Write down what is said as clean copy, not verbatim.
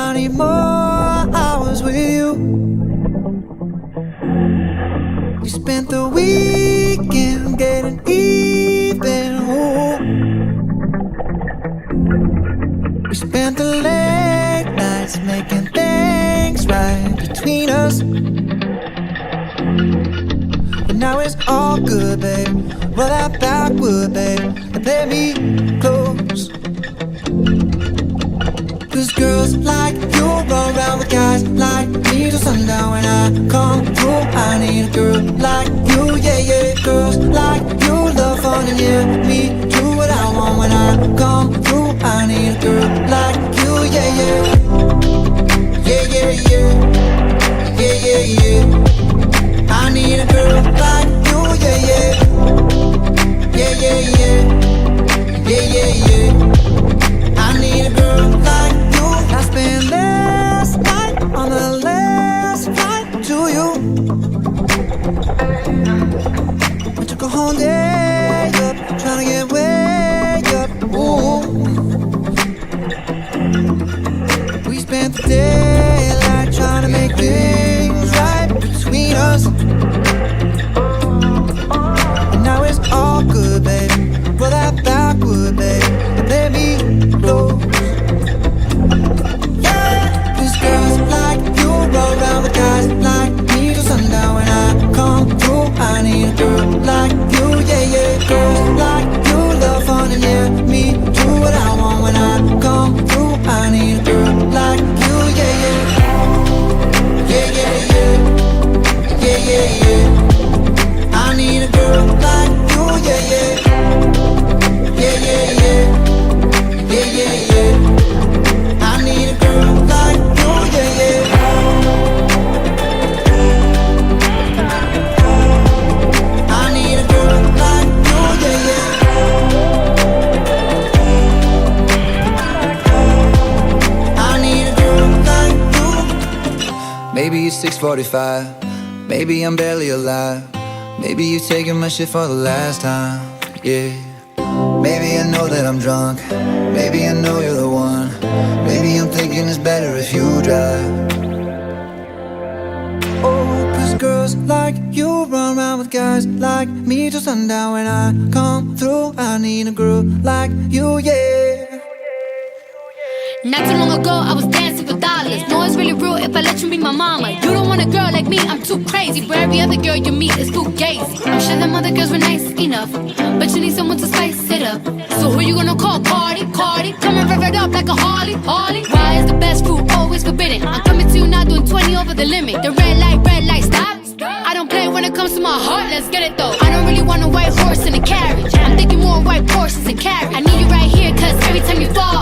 I need more hours with you. We spent the weekend getting even. Ooh. We spent the late nights making things right between us. But now it's all good, babe. Roll that backward, babe, and play me close. Cause girls like you roll around with guys like me till sundown. When I come through, I need a girl like you, yeah, yeah. Girls like you love fun and yeah, me do what I want. When I come through, I need a girl like you, yeah, yeah. Yeah, yeah, yeah. Yeah, yeah, yeah. I need a girl like you, yeah, yeah. Yeah, yeah, yeah. Yeah, yeah, yeah. I need a girl like you. I spent last night on the last flight to you. I took a whole day up, trying to get way up. Ooh. We spent the daylight trying to make things right between us. And now it's all good, babe. Roll that backward, babe, and let me close. Yeah, cause girls like you roll around with guys like me till sundown. When I come through, I need a girl like you, yeah, yeah. Girls like you love fun and yeah, me do what I want. When I come through, I need a girl like you, yeah, yeah. Yeah, yeah, yeah. Yeah, yeah, yeah. I need a girl like you, yeah, yeah. Yeah, yeah, yeah. Yeah, yeah, yeah. I need a girl like you, yeah, yeah. I need a girl like you, yeah, yeah. I need a girl like you. Maybe it's 6:45. Maybe I'm barely alive. Maybe you're taking my shit for the last time, yeah. Maybe I know that I'm drunk. Maybe I know you're the one. Maybe I'm thinking it's better if you drive. Oh, cause girls like you run around with guys like me till sundown. When I come through, I need a girl like you, yeah. Not too long ago, I was dancing for dollars. No, it's really real if I let you be my mama. You don't want a girl like me, I'm too crazy. Where every other girl you meet is too gazy. I'm sure them other girls were nice enough, but you need someone to spice it up. So who you gonna call? Cardi, Cardi. Come and rev it up like a Harley, Harley. Why is the best fruit always forbidden? I'm coming to you now doing 20 over the limit. The red light, stop. I don't play when it comes to my heart, let's get it though. I don't really want a white horse in a carriage. I'm thinking more white horses and carriage. I need you right here, cause every time you fall